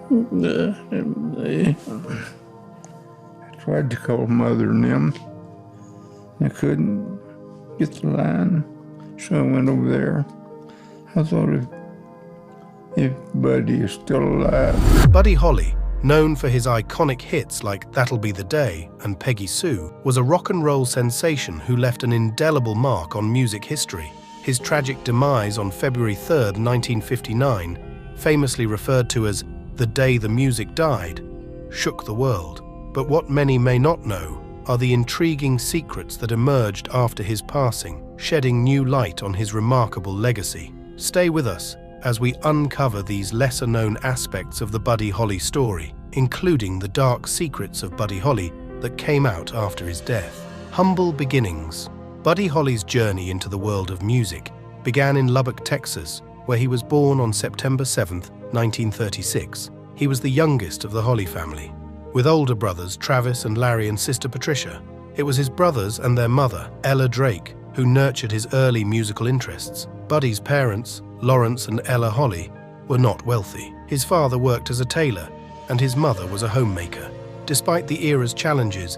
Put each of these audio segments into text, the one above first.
They tried to call Mother and them. I couldn't get the line, so I went over there. I thought if Buddy is still alive. Buddy Holly, known for his iconic hits like That'll Be the Day and Peggy Sue, was a rock and roll sensation who left an indelible mark on music history. His tragic demise on February 3, 1959, famously referred to as the day the music died, shook the world. But what many may not know are the intriguing secrets that emerged after his passing, shedding new light on his remarkable legacy. Stay with us as we uncover these lesser-known aspects of the Buddy Holly story, including the dark secrets of Buddy Holly that came out after his death. Humble beginnings. Buddy Holly's journey into the world of music began in Lubbock, Texas, where he was born on September 7, 1936. He was the youngest of the Holly family, with older brothers Travis and Larry and sister Patricia. It was his brothers and their mother, Ella Drake, who nurtured his early musical interests. Buddy's parents, Lawrence and Ella Holly, were not wealthy. His father worked as a tailor, and his mother was a homemaker. Despite the era's challenges,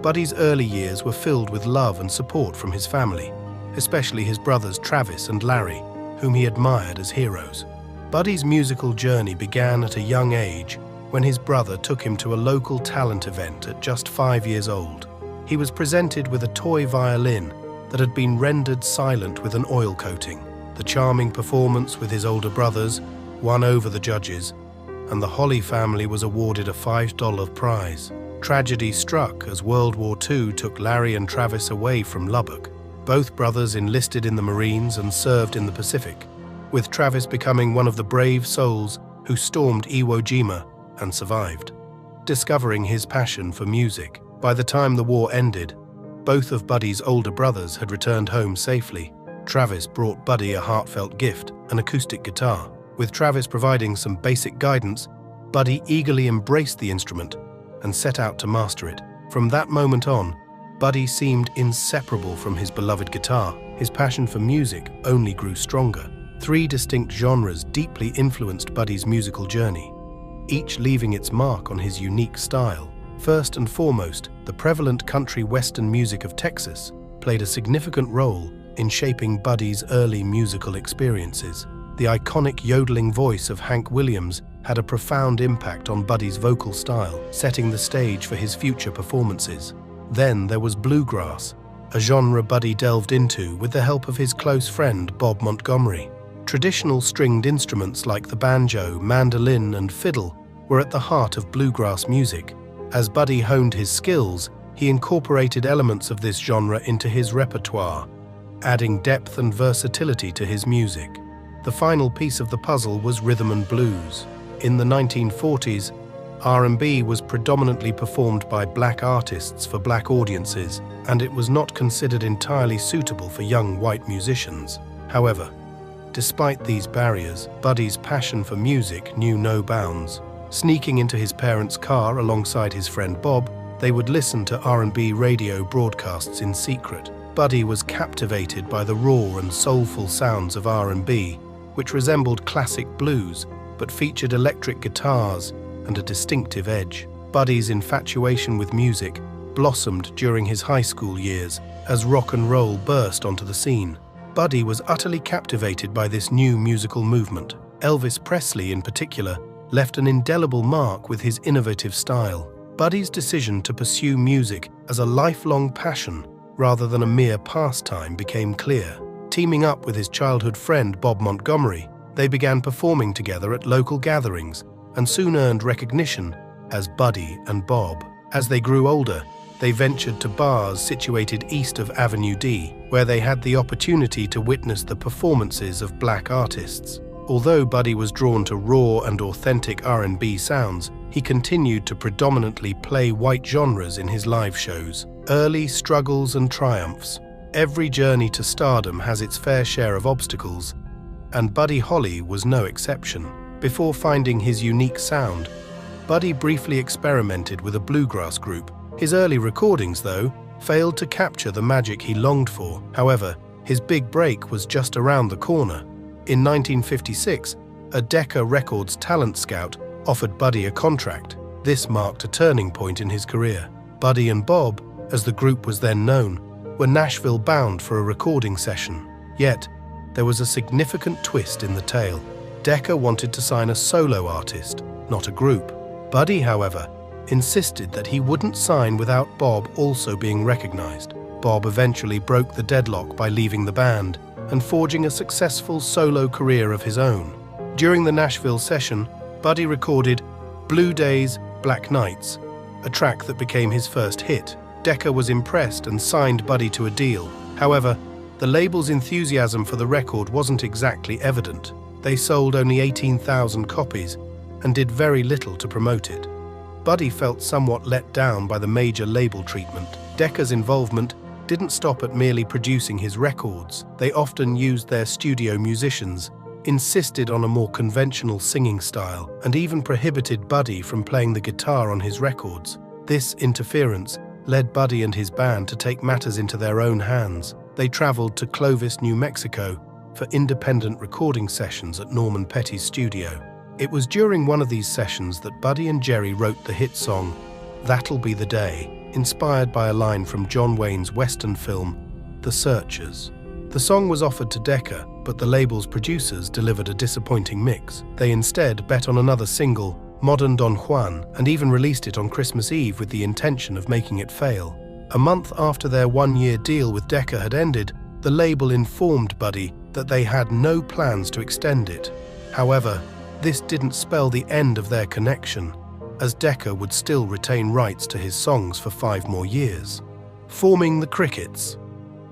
Buddy's early years were filled with love and support from his family, especially his brothers Travis and Larry, whom he admired as heroes. Buddy's musical journey began at a young age when his brother took him to a local talent event at just 5 years old. He was presented with a toy violin that had been rendered silent with an oil coating. The charming performance with his older brothers won over the judges, and the Holly family was awarded a $5 prize. Tragedy struck as World War II took Larry and Travis away from Lubbock. Both brothers enlisted in the Marines and served in the Pacific, with Travis becoming one of the brave souls who stormed Iwo Jima and survived. Discovering his passion for music, by the time the war ended, both of Buddy's older brothers had returned home safely. Travis brought Buddy a heartfelt gift, an acoustic guitar. With Travis providing some basic guidance, Buddy eagerly embraced the instrument and set out to master it. From that moment on, Buddy seemed inseparable from his beloved guitar. His passion for music only grew stronger. 3 distinct genres deeply influenced Buddy's musical journey, each leaving its mark on his unique style. First and foremost, the prevalent country western music of Texas played a significant role in shaping Buddy's early musical experiences. The iconic yodeling voice of Hank Williams had a profound impact on Buddy's vocal style, setting the stage for his future performances. Then there was bluegrass, a genre Buddy delved into with the help of his close friend Bob Montgomery. Traditional stringed instruments like the banjo, mandolin, and fiddle were at the heart of bluegrass music. As Buddy honed his skills, he incorporated elements of this genre into his repertoire, adding depth and versatility to his music. The final piece of the puzzle was rhythm and blues. In the 1940s, R&B was predominantly performed by black artists for black audiences, and it was not considered entirely suitable for young white musicians. However, despite these barriers, Buddy's passion for music knew no bounds. Sneaking into his parents' car alongside his friend Bob, they would listen to R&B radio broadcasts in secret. Buddy was captivated by the raw and soulful sounds of R&B, which resembled classic blues, but featured electric guitars and a distinctive edge. Buddy's infatuation with music blossomed during his high school years as rock and roll burst onto the scene. Buddy was utterly captivated by this new musical movement. Elvis Presley, in particular, left an indelible mark with his innovative style. Buddy's decision to pursue music as a lifelong passion rather than a mere pastime became clear. Teaming up with his childhood friend Bob Montgomery, they began performing together at local gatherings and soon earned recognition as Buddy and Bob. As they grew older, they ventured to bars situated east of Avenue D, where they had the opportunity to witness the performances of black artists. Although Buddy was drawn to raw and authentic R&B sounds, he continued to predominantly play white genres in his live shows. Early struggles and triumphs. Every journey to stardom has its fair share of obstacles, and Buddy Holly was no exception. Before finding his unique sound, Buddy briefly experimented with a bluegrass group. His early recordings, though, failed to capture the magic he longed for. However, his big break was just around the corner. In 1956, a Decca Records talent scout offered Buddy a contract. This marked a turning point in his career. Buddy and Bob, as the group was then known, were Nashville-bound for a recording session. Yet, there was a significant twist in the tale. Decca wanted to sign a solo artist, not a group. Buddy, however, insisted that he wouldn't sign without Bob also being recognized. Bob eventually broke the deadlock by leaving the band and forging a successful solo career of his own. During the Nashville session, Buddy recorded Blue Days, Black Nights, a track that became his first hit. Decca was impressed and signed Buddy to a deal. However, the label's enthusiasm for the record wasn't exactly evident. They sold only 18,000 copies and did very little to promote it. Buddy felt somewhat let down by the major label treatment. Decca's involvement didn't stop at merely producing his records. They often used their studio musicians, insisted on a more conventional singing style, and even prohibited Buddy from playing the guitar on his records. This interference led Buddy and his band to take matters into their own hands. They traveled to Clovis, New Mexico, for independent recording sessions at Norman Petty's studio. It was during one of these sessions that Buddy and Jerry wrote the hit song, That'll Be the Day, inspired by a line from John Wayne's Western film, The Searchers. The song was offered to Decca, but the label's producers delivered a disappointing mix. They instead bet on another single, Modern Don Juan, and even released it on Christmas Eve with the intention of making it fail. A month after their one-year deal with Decca had ended, the label informed Buddy that they had no plans to extend it. However, this didn't spell the end of their connection, as Decca would still retain rights to his songs for 5 more years. Forming the Crickets.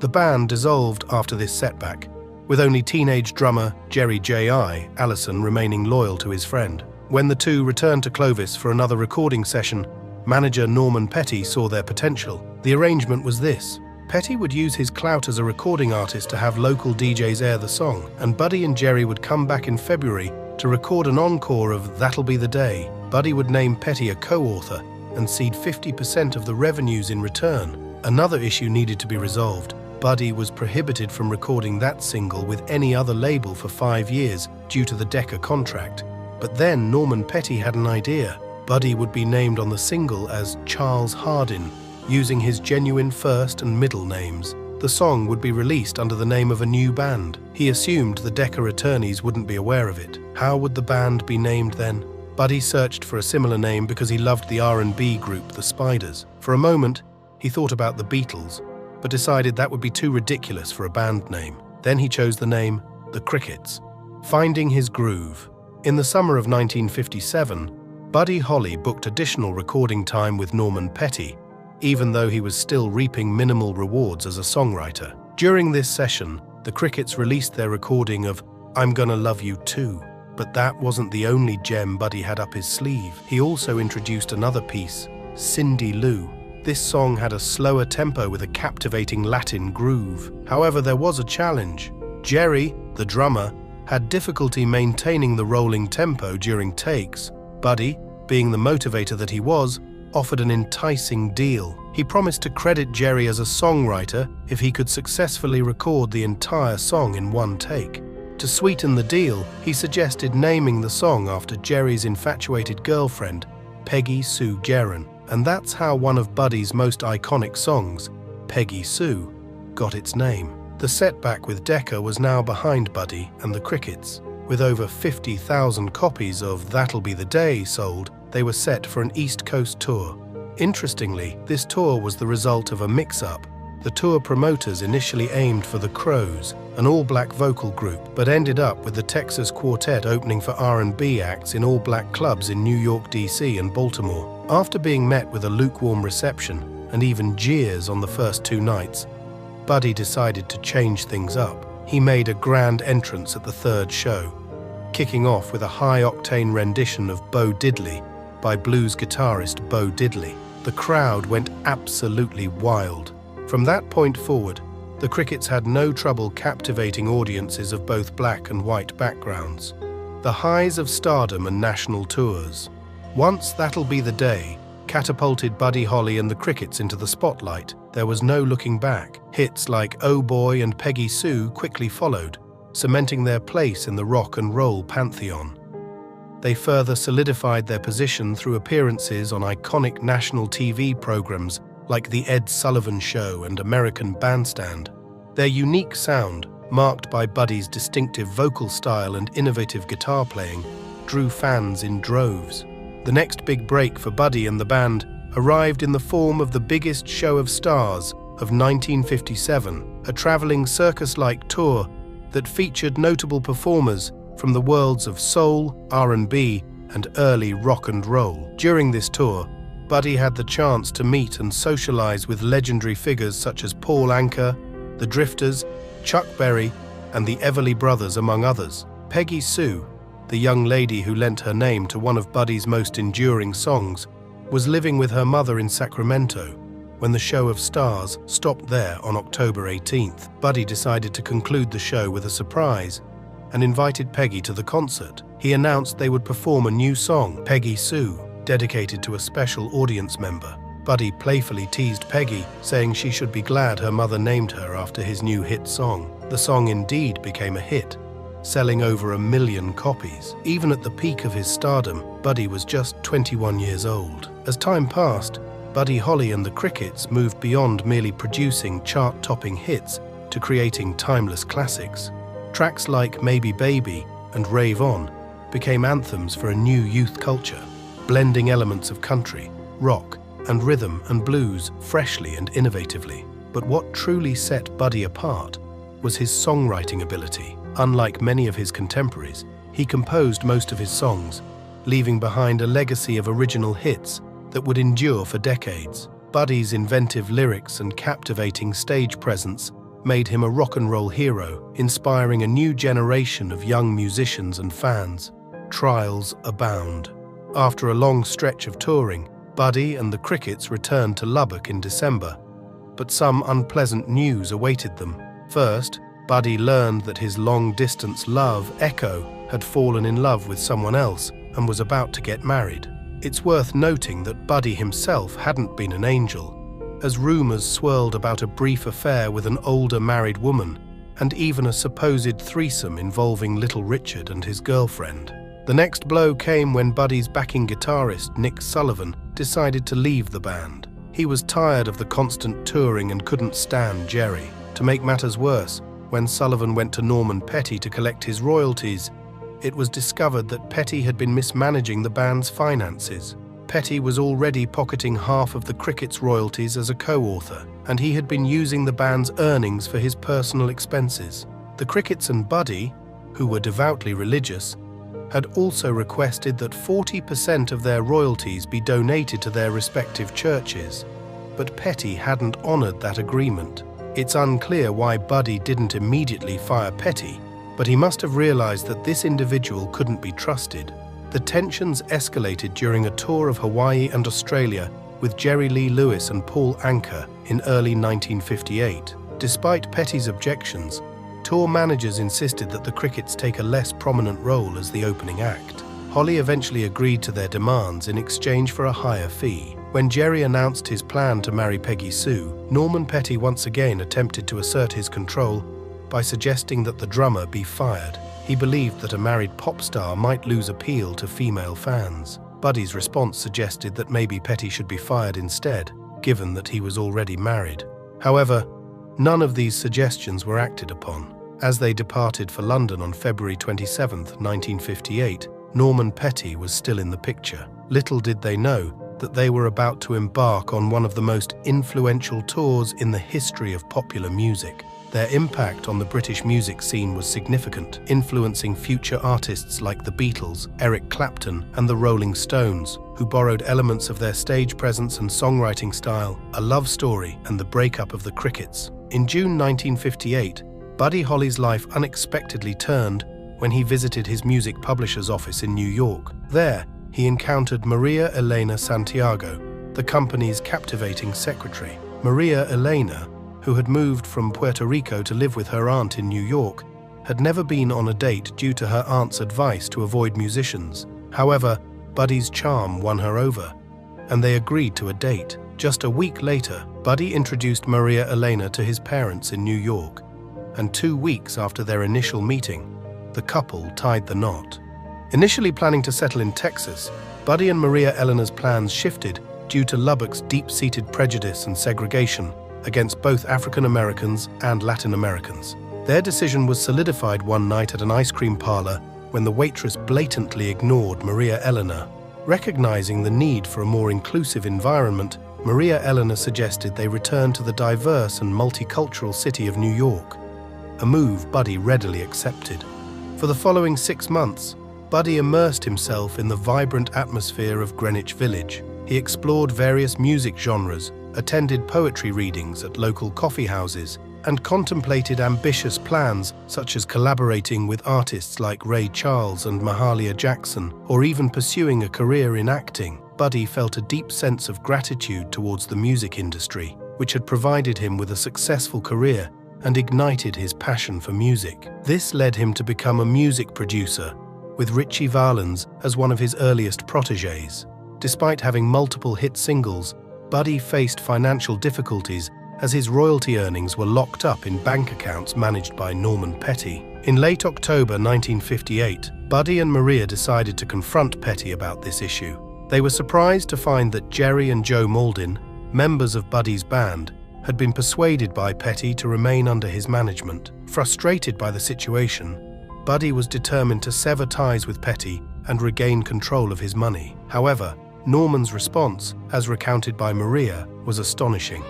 The band dissolved after this setback, with only teenage drummer Jerry J.I. Allison remaining loyal to his friend. When the two returned to Clovis for another recording session, manager Norman Petty saw their potential. The arrangement was this. Petty would use his clout as a recording artist to have local DJs air the song, and Buddy and Jerry would come back in February to record an encore of That'll Be the Day. Buddy would name Petty a co-author and cede 50% of the revenues in return. Another issue needed to be resolved. Buddy was prohibited from recording that single with any other label for 5 years due to the Decca contract. But then Norman Petty had an idea. Buddy would be named on the single as Charles Hardin, using his genuine first and middle names. The song would be released under the name of a new band. He assumed the Decca attorneys wouldn't be aware of it. How would the band be named then? Buddy searched for a similar name because he loved the R&B group The Spiders. For a moment, he thought about the Beatles, but decided that would be too ridiculous for a band name. Then he chose the name The Crickets. Finding his groove. In the summer of 1957, Buddy Holly booked additional recording time with Norman Petty, even though he was still reaping minimal rewards as a songwriter. During this session, the Crickets released their recording of I'm Gonna Love You Too. But that wasn't the only gem Buddy had up his sleeve. He also introduced another piece, Cindy Lou. This song had a slower tempo with a captivating Latin groove. However, there was a challenge. Jerry, the drummer, had difficulty maintaining the rolling tempo during takes. Buddy, being the motivator that he was, offered an enticing deal. He promised to credit Jerry as a songwriter if he could successfully record the entire song in one take. To sweeten the deal, he suggested naming the song after Jerry's infatuated girlfriend, Peggy Sue. And that's how one of Buddy's most iconic songs, Peggy Sue, got its name. The setback with Decca was now behind Buddy and the Crickets. With over 50,000 copies of That'll Be the Day sold, they were set for an East Coast tour. Interestingly, this tour was the result of a mix-up. The tour promoters initially aimed for the Crows, an all-black vocal group, but ended up with the Texas Quartet opening for R&B acts in all-black clubs in New York, D.C. and Baltimore. After being met with a lukewarm reception and even jeers on the first 2 nights, Buddy decided to change things up. He made a grand entrance at the 3rd show, kicking off with a high-octane rendition of Bo Diddley by blues guitarist Bo Diddley. The crowd went absolutely wild. From that point forward, the Crickets had no trouble captivating audiences of both black and white backgrounds. The highs of stardom and national tours. Once That'll Be the Day catapulted Buddy Holly and the Crickets into the spotlight, there was no looking back. Hits like Oh Boy and Peggy Sue quickly followed, cementing their place in the rock and roll pantheon. They further solidified their position through appearances on iconic national TV programs like The Ed Sullivan Show and American Bandstand. Their unique sound, marked by Buddy's distinctive vocal style and innovative guitar playing, drew fans in droves. The next big break for Buddy and the band arrived in the form of the Biggest Show of Stars of 1957, a traveling circus-like tour that featured notable performers from the worlds of soul, R&B, and early rock and roll. During this tour, Buddy had the chance to meet and socialize with legendary figures such as Paul Anka, the Drifters, Chuck Berry, and the Everly Brothers, among others. Peggy Sue, the young lady who lent her name to one of Buddy's most enduring songs, was living with her mother in Sacramento when the Show of Stars stopped there on October 18th. Buddy decided to conclude the show with a surprise and invited Peggy to the concert. He announced they would perform a new song, Peggy Sue, dedicated to a special audience member. Buddy playfully teased Peggy, saying she should be glad her mother named her after his new hit song. The song indeed became a hit, selling over 1 million copies. Even at the peak of his stardom, Buddy was just 21 years old. As time passed, Buddy Holly and the Crickets moved beyond merely producing chart-topping hits to creating timeless classics. Tracks like Maybe Baby and Rave On became anthems for a new youth culture, blending elements of country, rock, and rhythm and blues freshly and innovatively. But what truly set Buddy apart was his songwriting ability. Unlike many of his contemporaries, he composed most of his songs, leaving behind a legacy of original hits that would endure for decades. Buddy's inventive lyrics and captivating stage presence made him a rock and roll hero, inspiring a new generation of young musicians and fans. Trials abound. After a long stretch of touring, Buddy and the Crickets returned to Lubbock in December, but some unpleasant news awaited them. First, Buddy learned that his long-distance love, Echo, had fallen in love with someone else and was about to get married. It's worth noting that Buddy himself hadn't been an angel, as rumors swirled about a brief affair with an older married woman, and even a supposed threesome involving Little Richard and his girlfriend. The next blow came when Buddy's backing guitarist, Nick Sullivan, decided to leave the band. He was tired of the constant touring and couldn't stand Jerry. To make matters worse, when Sullivan went to Norman Petty to collect his royalties, it was discovered that Petty had been mismanaging the band's finances. Petty was already pocketing half of the Crickets' royalties as a co-author, and he had been using the band's earnings for his personal expenses. The Crickets and Buddy, who were devoutly religious, had also requested that 40% of their royalties be donated to their respective churches, but Petty hadn't honored that agreement. It's unclear why Buddy didn't immediately fire Petty, but he must have realized that this individual couldn't be trusted. The tensions escalated during a tour of Hawaii and Australia with Jerry Lee Lewis and Paul Anka in early 1958. Despite Petty's objections, tour managers insisted that the Crickets take a less prominent role as the opening act. Holly eventually agreed to their demands in exchange for a higher fee. When Jerry announced his plan to marry Peggy Sue, Norman Petty once again attempted to assert his control by suggesting that the drummer be fired. He believed that a married pop star might lose appeal to female fans. Buddy's response suggested that maybe Petty should be fired instead, given that he was already married. However, none of these suggestions were acted upon. As they departed for London on February 27, 1958, Norman Petty was still in the picture. Little did they know that they were about to embark on one of the most influential tours in the history of popular music. Their impact on the British music scene was significant, influencing future artists like the Beatles, Eric Clapton, and the Rolling Stones, who borrowed elements of their stage presence and songwriting style, a love story, and the breakup of the Crickets. In June 1958, Buddy Holly's life unexpectedly turned when he visited his music publisher's office in New York. There, he encountered Maria Elena Santiago, the company's captivating secretary. Maria Elena, who had moved from Puerto Rico to live with her aunt in New York, had never been on a date due to her aunt's advice to avoid musicians. However, Buddy's charm won her over, and they agreed to a date. Just a week later, Buddy introduced Maria Elena to his parents in New York, and 2 weeks after their initial meeting, the couple tied the knot. Initially planning to settle in Texas, Buddy and Maria Eleanor's plans shifted due to Lubbock's deep-seated prejudice and segregation against both African Americans and Latin Americans. Their decision was solidified one night at an ice cream parlor when the waitress blatantly ignored Maria Eleanor. Recognizing the need for a more inclusive environment, Maria Eleanor suggested they return to the diverse and multicultural city of New York, a move Buddy readily accepted. For the following 6 months, Buddy immersed himself in the vibrant atmosphere of Greenwich Village. He explored various music genres, attended poetry readings at local coffee houses, and contemplated ambitious plans such as collaborating with artists like Ray Charles and Mahalia Jackson, or even pursuing a career in acting. Buddy felt a deep sense of gratitude towards the music industry, which had provided him with a successful career and ignited his passion for music. This led him to become a music producer, with Ritchie Valens as one of his earliest protégés. Despite having multiple hit singles, Buddy faced financial difficulties as his royalty earnings were locked up in bank accounts managed by Norman Petty. In late October 1958, Buddy and Maria decided to confront Petty about this issue. They were surprised to find that Jerry and Joe Mauldin, members of Buddy's band, had been persuaded by Petty to remain under his management. Frustrated by the situation, Buddy was determined to sever ties with Petty and regain control of his money. However, Norman's response, as recounted by Maria, was astonishing.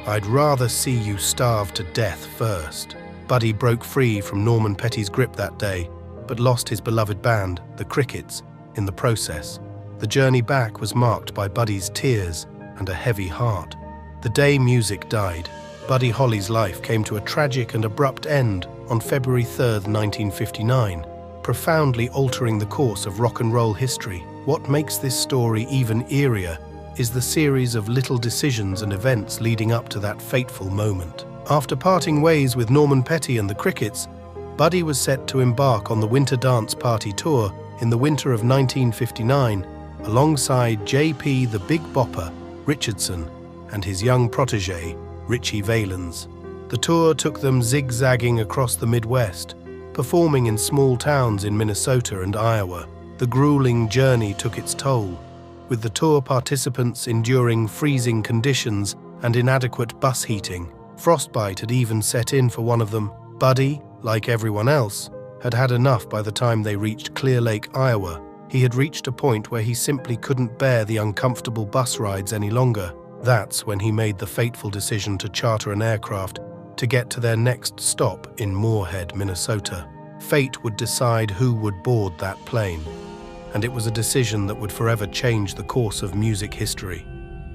"I'd rather see you starve to death first." Buddy broke free from Norman Petty's grip that day, but lost his beloved band, the Crickets, in the process. The journey back was marked by Buddy's tears and a heavy heart. The day music died, Buddy Holly's life came to a tragic and abrupt end on February 3, 1959, profoundly altering the course of rock and roll history. What makes this story even eerier is the series of little decisions and events leading up to that fateful moment. After parting ways with Norman Petty and the Crickets, Buddy was set to embark on the Winter Dance Party Tour in the winter of 1959, alongside J.P. the Big Bopper Richardson and his young protégé, Ritchie Valens. The tour took them zigzagging across the Midwest, performing in small towns in Minnesota and Iowa. The grueling journey took its toll, with the tour participants enduring freezing conditions and inadequate bus heating. Frostbite had even set in for one of them. Buddy, like everyone else, had had enough by the time they reached Clear Lake, Iowa. He had reached a point where he simply couldn't bear the uncomfortable bus rides any longer. That's when he made the fateful decision to charter an aircraft to get to their next stop in Moorhead, Minnesota. Fate would decide who would board that plane, and it was a decision that would forever change the course of music history.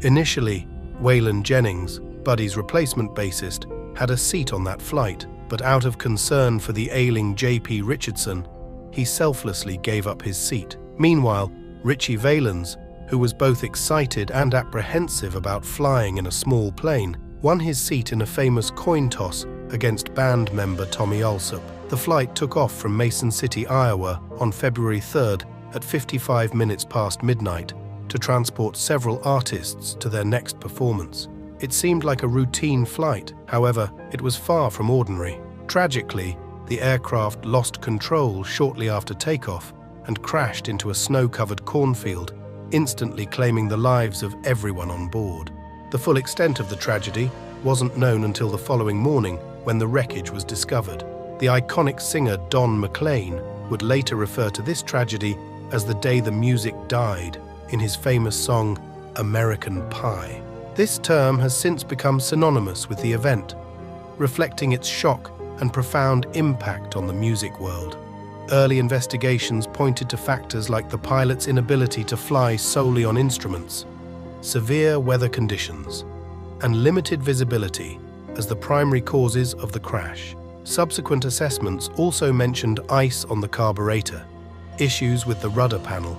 Initially, Waylon Jennings, Buddy's replacement bassist, had a seat on that flight, but out of concern for the ailing J.P. Richardson, he selflessly gave up his seat. Meanwhile, Ritchie Valens, who was both excited and apprehensive about flying in a small plane, won his seat in a famous coin toss against band member Tommy Allsup. The flight took off from Mason City, Iowa on February 3rd at 55 minutes past midnight to transport several artists to their next performance. It seemed like a routine flight, however, it was far from ordinary. Tragically, the aircraft lost control shortly after takeoff and crashed into a snow-covered cornfield, instantly claiming the lives of everyone on board. The full extent of the tragedy wasn't known until the following morning when the wreckage was discovered. The iconic singer Don McLean would later refer to this tragedy as the day the music died in his famous song, American Pie. This term has since become synonymous with the event, reflecting its shock and profound impact on the music world. Early investigations pointed to factors like the pilot's inability to fly solely on instruments, severe weather conditions, and limited visibility as the primary causes of the crash. Subsequent assessments also mentioned ice on the carburetor, issues with the rudder panel,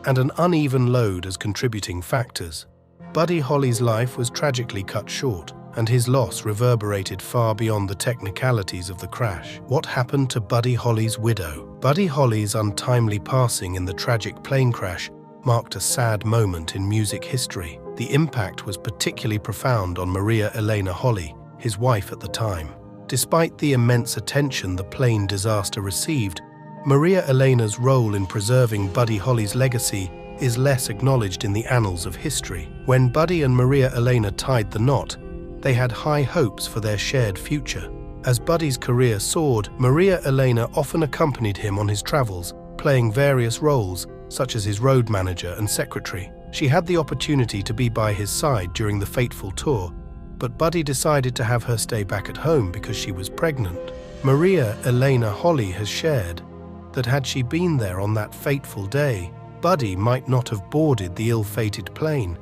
and an uneven load as contributing factors. Buddy Holly's life was tragically cut short, and his loss reverberated far beyond the technicalities of the crash. What happened to Buddy Holly's widow? Buddy Holly's untimely passing in the tragic plane crash marked a sad moment in music history. The impact was particularly profound on Maria Elena Holley, his wife at the time. Despite the immense attention the plane disaster received, Maria Elena's role in preserving Buddy Holly's legacy is less acknowledged in the annals of history. When Buddy and Maria Elena tied the knot, they had high hopes for their shared future. As Buddy's career soared, Maria Elena often accompanied him on his travels, playing various roles, such as his road manager and secretary. She had the opportunity to be by his side during the fateful tour, but Buddy decided to have her stay back at home because she was pregnant. Maria Elena Holley has shared that had she been there on that fateful day, Buddy might not have boarded the ill-fated plane,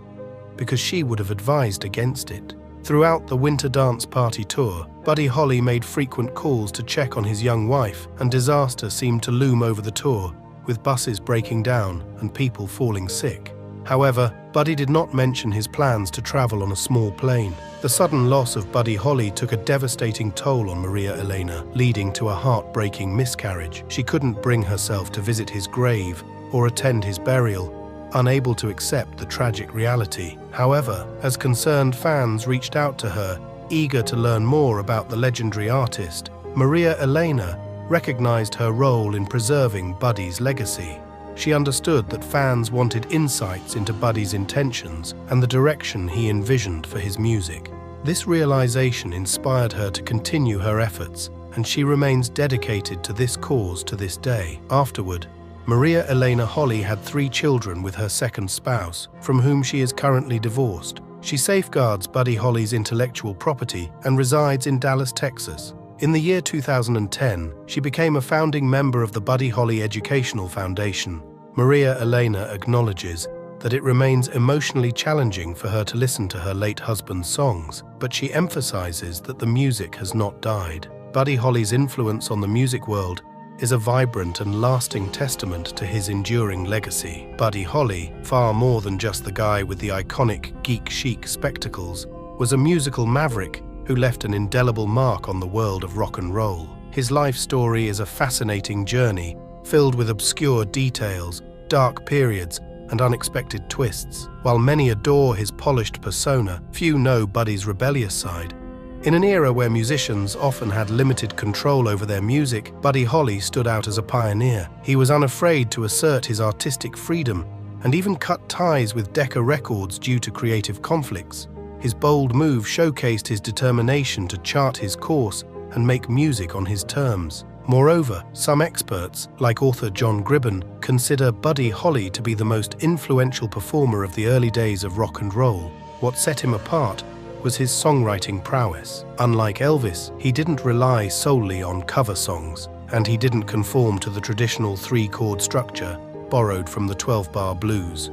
because she would have advised against it. Throughout the winter dance party tour, Buddy Holly made frequent calls to check on his young wife, and disaster seemed to loom over the tour, with buses breaking down and people falling sick. However, Buddy did not mention his plans to travel on a small plane. The sudden loss of Buddy Holly took a devastating toll on Maria Elena, leading to a heartbreaking miscarriage. She couldn't bring herself to visit his grave or attend his burial, unable to accept the tragic reality. However, as concerned fans reached out to her, eager to learn more about the legendary artist, Maria Elena recognized her role in preserving Buddy's legacy. She understood that fans wanted insights into Buddy's intentions and the direction he envisioned for his music. This realization inspired her to continue her efforts, and she remains dedicated to this cause to this day. Afterward, Maria Elena Holley had 3 children with her second spouse, from whom she is currently divorced. She safeguards Buddy Holly's intellectual property and resides in Dallas, Texas. In the year 2010, she became a founding member of the Buddy Holly Educational Foundation. Maria Elena acknowledges that it remains emotionally challenging for her to listen to her late husband's songs, but she emphasizes that the music has not died. Buddy Holly's influence on the music world is a vibrant and lasting testament to his enduring legacy. Buddy Holly, far more than just the guy with the iconic geek chic spectacles, was a musical maverick who left an indelible mark on the world of rock and roll. His life story is a fascinating journey, filled with obscure details, dark periods, and unexpected twists. While many adore his polished persona, few know Buddy's rebellious side. In an era where musicians often had limited control over their music, Buddy Holly stood out as a pioneer. He was unafraid to assert his artistic freedom and even cut ties with Decca Records due to creative conflicts. His bold move showcased his determination to chart his course and make music on his terms. Moreover, some experts, like author John Gribben, consider Buddy Holly to be the most influential performer of the early days of rock and roll. What set him apart was his songwriting prowess. Unlike Elvis, he didn't rely solely on cover songs, and he didn't conform to the traditional 3-chord structure borrowed from the 12-bar blues.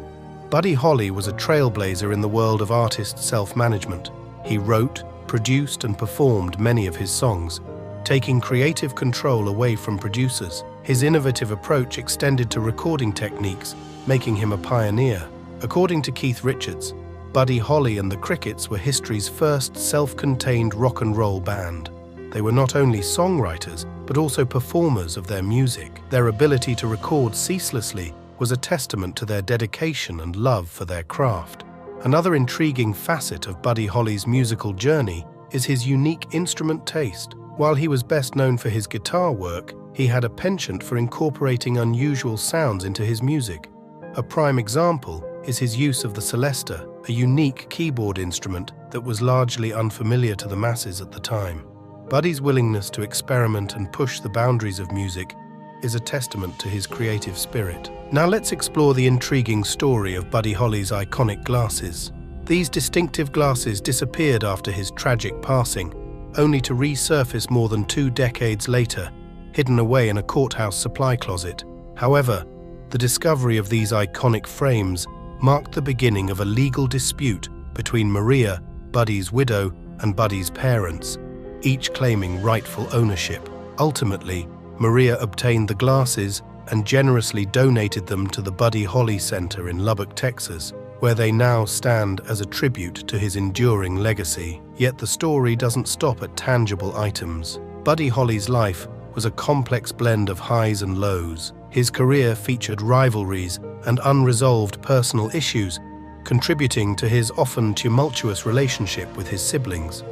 Buddy Holly was a trailblazer in the world of artist self-management. He wrote, produced, and performed many of his songs, taking creative control away from producers. His innovative approach extended to recording techniques, making him a pioneer. According to Keith Richards, Buddy Holly and the Crickets were history's first self-contained rock and roll band. They were not only songwriters, but also performers of their music. Their ability to record ceaselessly was a testament to their dedication and love for their craft. Another intriguing facet of Buddy Holly's musical journey is his unique instrument taste. While he was best known for his guitar work, he had a penchant for incorporating unusual sounds into his music. A prime example is his use of the Celesta, a unique keyboard instrument that was largely unfamiliar to the masses at the time. Buddy's willingness to experiment and push the boundaries of music is a testament to his creative spirit. Now let's explore the intriguing story of Buddy Holly's iconic glasses. These distinctive glasses disappeared after his tragic passing, only to resurface more than 2 decades later, hidden away in a courthouse supply closet. However, the discovery of these iconic frames marked the beginning of a legal dispute between Maria, Buddy's widow, and Buddy's parents, each claiming rightful ownership. Ultimately, Maria obtained the glasses and generously donated them to the Buddy Holly Center in Lubbock, Texas, where they now stand as a tribute to his enduring legacy. Yet the story doesn't stop at tangible items. Buddy Holly's life was a complex blend of highs and lows. His career featured rivalries and unresolved personal issues, contributing to his often tumultuous relationship with his siblings.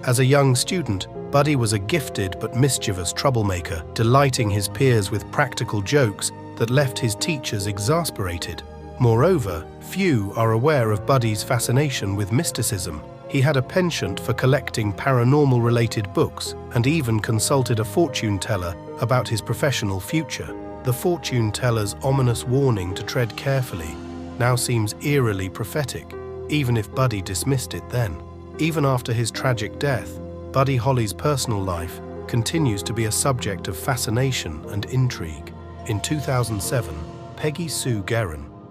As a young student, Buddy was a gifted but mischievous troublemaker, delighting his peers with practical jokes that left his teachers exasperated. Moreover, few are aware of Buddy's fascination with mysticism. He had a penchant for collecting paranormal-related books and even consulted a fortune teller about his professional future. The fortune teller's ominous warning to tread carefully now seems eerily prophetic, even if Buddy dismissed it then. Even after his tragic death, Buddy Holly's personal life continues to be a subject of fascination and intrigue. In 2007, Peggy Sue,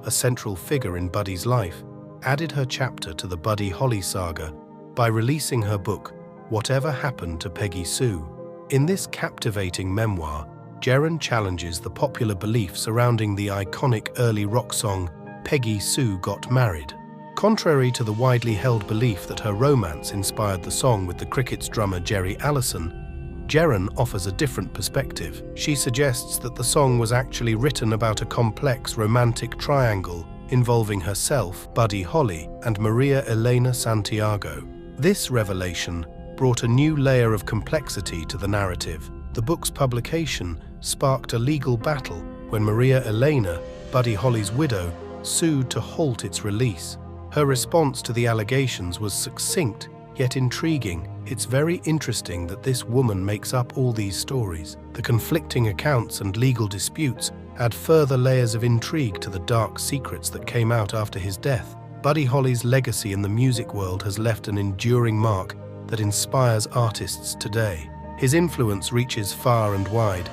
a central figure in Buddy's life, added her chapter to the Buddy Holly saga by releasing her book, Whatever Happened to Peggy Sue. In this captivating memoir, Geron challenges the popular belief surrounding the iconic early rock song, Peggy Sue Got Married. Contrary to the widely held belief that her romance inspired the song with the Crickets drummer Jerry Allison, Geron offers a different perspective. She suggests that the song was actually written about a complex romantic triangle involving herself, Buddy Holly, and Maria Elena Santiago. This revelation brought a new layer of complexity to the narrative. The book's publication sparked a legal battle when Maria Elena, Buddy Holly's widow, sued to halt its release. Her response to the allegations was succinct yet intriguing. It's very interesting that this woman makes up all these stories. The conflicting accounts and legal disputes add further layers of intrigue to the dark secrets that came out after his death. Buddy Holly's legacy in the music world has left an enduring mark that inspires artists today. His influence reaches far and wide,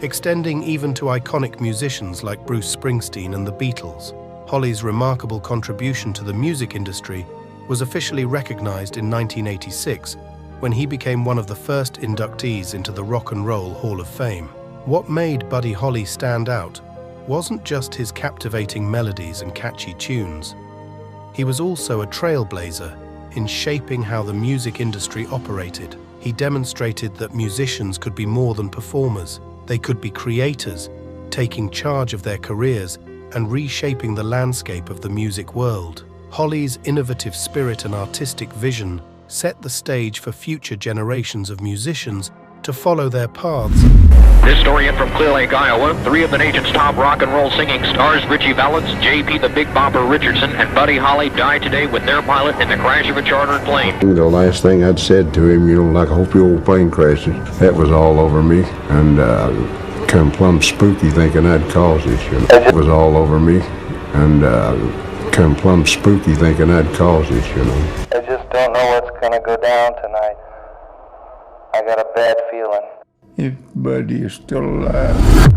extending even to iconic musicians like Bruce Springsteen and the Beatles. Holly's remarkable contribution to the music industry was officially recognized in 1986 when he became one of the first inductees into the Rock and Roll Hall of Fame. What made Buddy Holly stand out wasn't just his captivating melodies and catchy tunes. He was also a trailblazer in shaping how the music industry operated. He demonstrated that musicians could be more than performers. They could be creators, taking charge of their careers and reshaping the landscape of the music world. Holly's innovative spirit and artistic vision set the stage for future generations of musicians to follow their paths. This story in from Clear Lake, Iowa. Three of the nation's top rock and roll singing stars, Richie Valens, J.P. the Big Bopper Richardson, and Buddy Holly, died today with their pilot in the crash of a chartered plane. The last thing I'd said to him, like, I hope your old plane crashes. That was all over me, and kind of plumb spooky thinking I'd caused it. It was all over me, and kind of plumb spooky thinking I'd caused it. I just don't know what's gonna go down tonight. I got a bad feeling. If Buddy is still alive.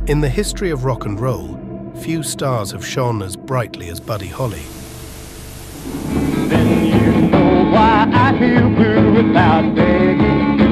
In the history of rock and roll, few stars have shone as brightly as Buddy Holly. Then you know why I feel blue without Peggy,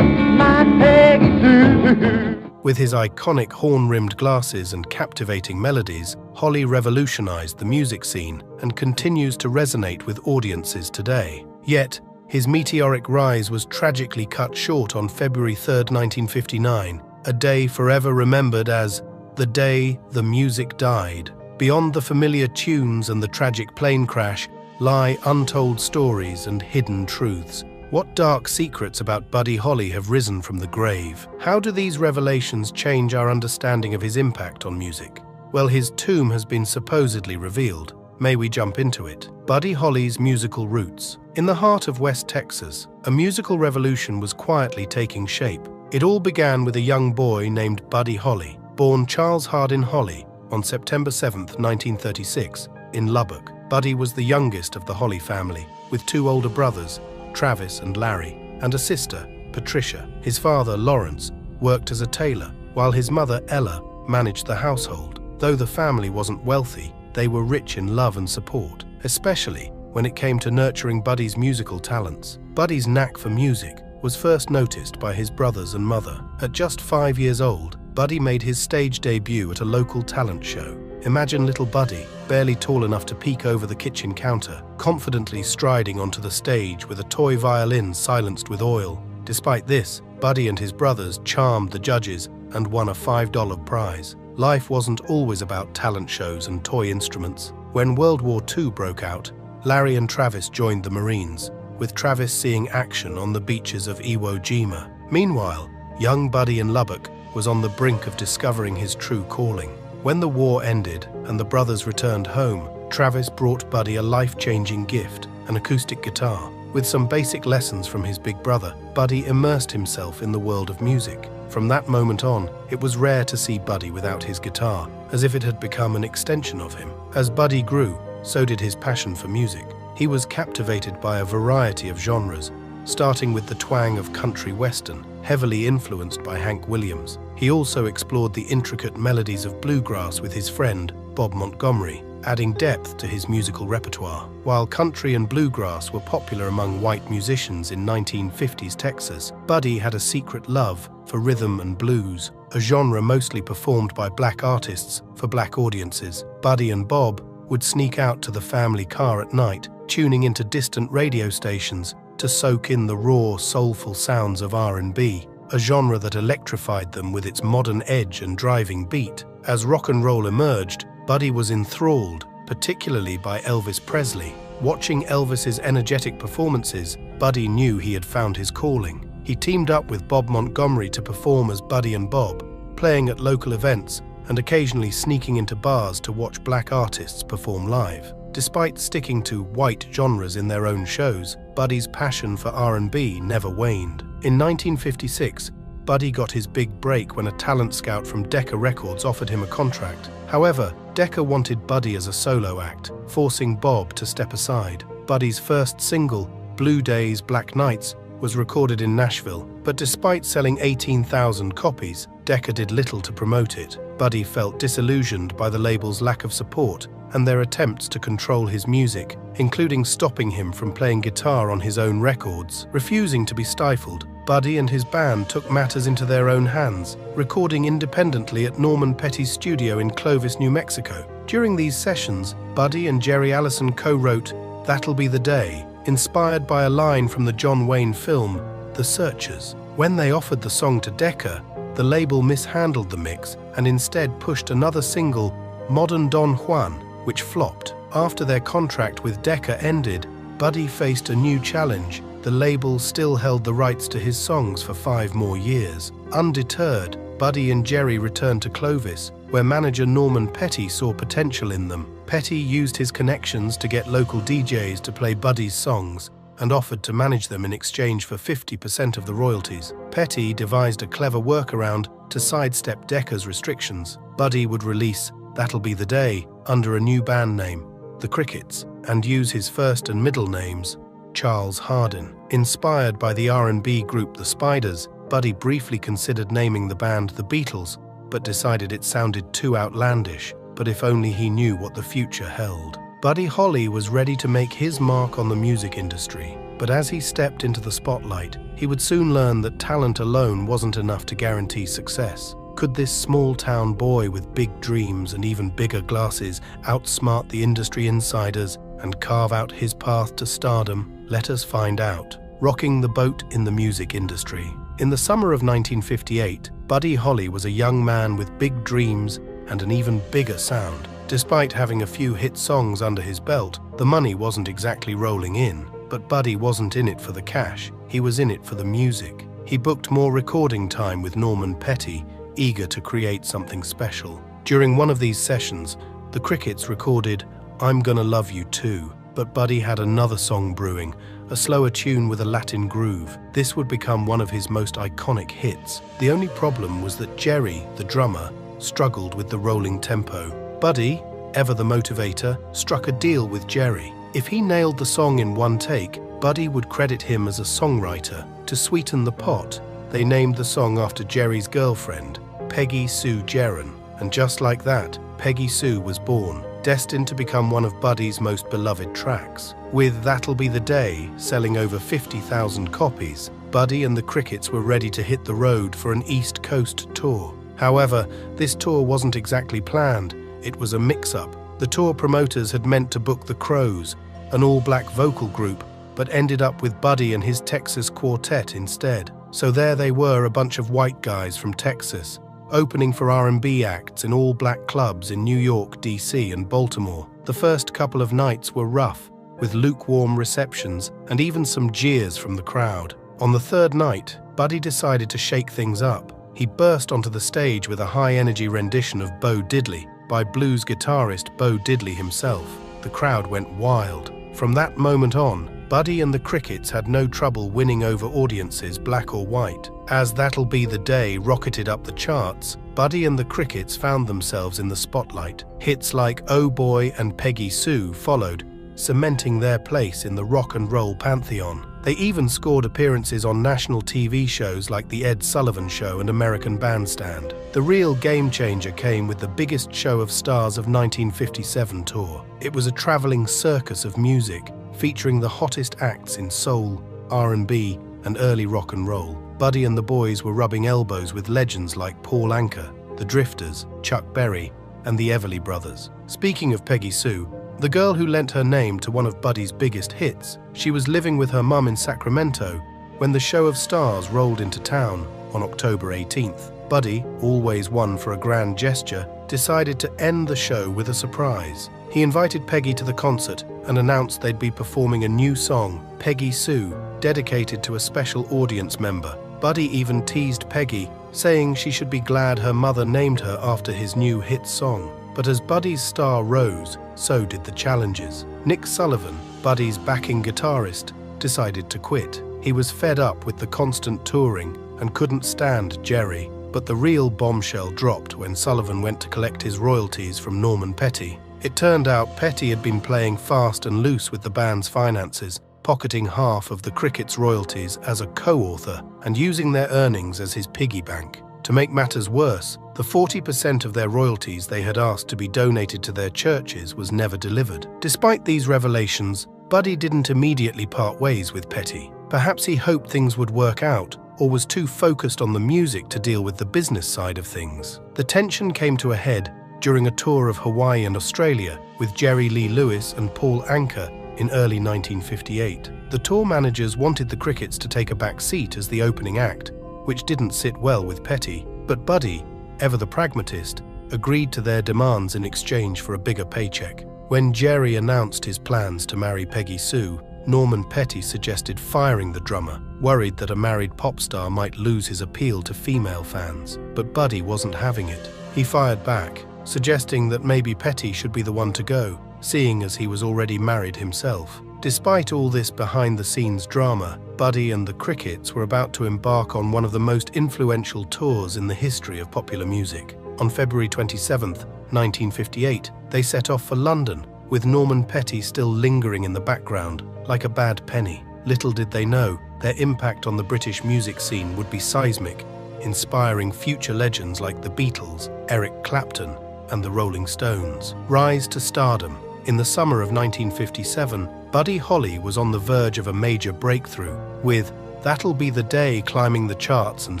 my Peggy Sue. With his iconic horn-rimmed glasses and captivating melodies, Holly revolutionized the music scene and continues to resonate with audiences today. Yet, his meteoric rise was tragically cut short on February 3, 1959, a day forever remembered as the day the music died. Beyond the familiar tunes and the tragic plane crash lie untold stories and hidden truths. What dark secrets about Buddy Holly have risen from the grave? How do these revelations change our understanding of his impact on music? Well, his tomb has been supposedly revealed. May we jump into it? Buddy Holly's musical roots. In the heart of West Texas, a musical revolution was quietly taking shape. It all began with a young boy named Buddy Holly, born Charles Hardin Holley on September 7, 1936, in Lubbock. Buddy was the youngest of the Holly family, with two older brothers, Travis and Larry, and a sister, Patricia. His father, Lawrence, worked as a tailor, while his mother, Ella, managed the household. Though the family wasn't wealthy, they were rich in love and support, especially when it came to nurturing Buddy's musical talents. Buddy's knack for music was first noticed by his brothers and mother. At just 5 years old, Buddy made his stage debut at a local talent show. Imagine little Buddy, barely tall enough to peek over the kitchen counter, confidently striding onto the stage with a toy violin silenced with oil. Despite this, Buddy and his brothers charmed the judges and won a $5 prize. Life wasn't always about talent shows and toy instruments. When World War II broke out, Larry and Travis joined the Marines, with Travis seeing action on the beaches of Iwo Jima. Meanwhile, young Buddy in Lubbock was on the brink of discovering his true calling. When the war ended and the brothers returned home, Travis brought Buddy a life-changing gift, an acoustic guitar. With some basic lessons from his big brother, Buddy immersed himself in the world of music. From that moment on, it was rare to see Buddy without his guitar, as if it had become an extension of him. As Buddy grew, so did his passion for music. He was captivated by a variety of genres, starting with the twang of country western, heavily influenced by Hank Williams. He also explored the intricate melodies of bluegrass with his friend, Bob Montgomery, adding depth to his musical repertoire. While country and bluegrass were popular among white musicians in 1950s Texas, Buddy had a secret love for rhythm and blues, a genre mostly performed by black artists for black audiences. Buddy and Bob would sneak out to the family car at night, tuning into distant radio stations to soak in the raw, soulful sounds of R&B, a genre that electrified them with its modern edge and driving beat. As rock and roll emerged, Buddy was enthralled, particularly by Elvis Presley. Watching Elvis's energetic performances, Buddy knew he had found his calling. He teamed up with Bob Montgomery to perform as Buddy and Bob, playing at local events and occasionally sneaking into bars to watch black artists perform live. Despite sticking to white genres in their own shows, Buddy's passion for R&B never waned. In 1956, Buddy got his big break when a talent scout from Decca Records offered him a contract. However, Decca wanted Buddy as a solo act, forcing Bob to step aside. Buddy's first single, Blue Days, Black Nights, was recorded in Nashville, but despite selling 18,000 copies, Decca did little to promote it. Buddy felt disillusioned by the label's lack of support and their attempts to control his music, including stopping him from playing guitar on his own records. Refusing to be stifled, Buddy and his band took matters into their own hands, recording independently at Norman Petty's studio in Clovis, New Mexico. During these sessions, Buddy and Jerry Allison co-wrote "That'll Be the Day," inspired by a line from the John Wayne film The Searchers. When they offered the song to Decca, the label mishandled the mix and instead pushed another single, Modern Don Juan, which flopped. After their contract with Decca ended, Buddy faced a new challenge. The label still held the rights to his songs for 5 more years. Undeterred, Buddy and Jerry returned to Clovis, where manager Norman Petty saw potential in them. Petty used his connections to get local DJs to play Buddy's songs and offered to manage them in exchange for 50% of the royalties. Petty devised a clever workaround to sidestep Decca's restrictions. Buddy would release "That'll Be the Day" under a new band name, The Crickets, and use his first and middle names, Charles Hardin. Inspired by the R&B group The Spiders, Buddy briefly considered naming the band The Beatles, but decided it sounded too outlandish. But if only he knew what the future held. Buddy Holly was ready to make his mark on the music industry, but as he stepped into the spotlight, he would soon learn that talent alone wasn't enough to guarantee success. Could this small-town boy with big dreams and even bigger glasses outsmart the industry insiders and carve out his path to stardom? Let us find out. Rocking the boat in the music industry. In the summer of 1958, Buddy Holly was a young man with big dreams and an even bigger sound. Despite having a few hit songs under his belt, the money wasn't exactly rolling in. But Buddy wasn't in it for the cash, he was in it for the music. He booked more recording time with Norman Petty, eager to create something special. During one of these sessions, the Crickets recorded "I'm Gonna Love You Too," but Buddy had another song brewing, a slower tune with a Latin groove. This would become one of his most iconic hits. The only problem was that Jerry, the drummer, struggled with the rolling tempo. Buddy, ever the motivator, struck a deal with Jerry. If he nailed the song in one take, Buddy would credit him as a songwriter. To sweeten the pot, they named the song after Jerry's girlfriend, Peggy Sue Gerron, and just like that, Peggy Sue was born, destined to become one of Buddy's most beloved tracks. With "That'll Be the Day" selling over 50,000 copies, Buddy and the Crickets were ready to hit the road for an East Coast tour. However, this tour wasn't exactly planned. It was a mix-up. The tour promoters had meant to book the Crows, an all-black vocal group, but ended up with Buddy and his Texas quartet instead. So there they were, a bunch of white guys from Texas, opening for R&B acts in all-black clubs in New York, DC, and Baltimore. The first couple of nights were rough, with lukewarm receptions and even some jeers from the crowd. On the third night, Buddy decided to shake things up. He burst onto the stage with a high-energy rendition of Bo Diddley by blues guitarist Bo Diddley himself. The crowd went wild. From that moment on, Buddy and the Crickets had no trouble winning over audiences, black or white. As That'll Be the Day rocketed up the charts, Buddy and the Crickets found themselves in the spotlight. Hits like Oh Boy and Peggy Sue followed, cementing their place in the rock and roll pantheon. They even scored appearances on national TV shows like The Ed Sullivan Show and American Bandstand. The real game changer came with the biggest show of stars of 1957 tour. It was a traveling circus of music, featuring the hottest acts in soul, R&B, and early rock and roll. Buddy and the boys were rubbing elbows with legends like Paul Anka, the Drifters, Chuck Berry, and the Everly Brothers. Speaking of Peggy Sue, the girl who lent her name to one of Buddy's biggest hits, she was living with her mum in Sacramento when the show of stars rolled into town on October 18th. Buddy, always one for a grand gesture, decided to end the show with a surprise. He invited Peggy to the concert and announced they'd be performing a new song, Peggy Sue, dedicated to a special audience member. Buddy even teased Peggy, saying she should be glad her mother named her after his new hit song. But as Buddy's star rose, so did the challenges. Nick Sullivan, Buddy's backing guitarist, decided to quit. He was fed up with the constant touring and couldn't stand Jerry. But the real bombshell dropped when Sullivan went to collect his royalties from Norman Petty. It turned out Petty had been playing fast and loose with the band's finances, pocketing half of the Crickets' royalties as a co-author and using their earnings as his piggy bank. To make matters worse, the 40% of their royalties they had asked to be donated to their churches was never delivered. Despite these revelations, Buddy didn't immediately part ways with Petty. Perhaps he hoped things would work out, or was too focused on the music to deal with the business side of things. The tension came to a head during a tour of Hawaii and Australia with Jerry Lee Lewis and Paul Anka in early 1958. The tour managers wanted the Crickets to take a back seat as the opening act, which didn't sit well with Petty, but Buddy, ever the pragmatist, agreed to their demands in exchange for a bigger paycheck. When Jerry announced his plans to marry Peggy Sue, Norman Petty suggested firing the drummer, worried that a married pop star might lose his appeal to female fans. But Buddy wasn't having it. He fired back, suggesting that maybe Petty should be the one to go, seeing as he was already married himself. Despite all this behind-the-scenes drama, Buddy and the Crickets were about to embark on one of the most influential tours in the history of popular music. On February 27, 1958, they set off for London, with Norman Petty still lingering in the background, like a bad penny. Little did they know, their impact on the British music scene would be seismic, inspiring future legends like the Beatles, Eric Clapton, and the Rolling Stones. Rise to stardom. In the summer of 1957, Buddy Holly was on the verge of a major breakthrough, with That'll Be the Day climbing the charts and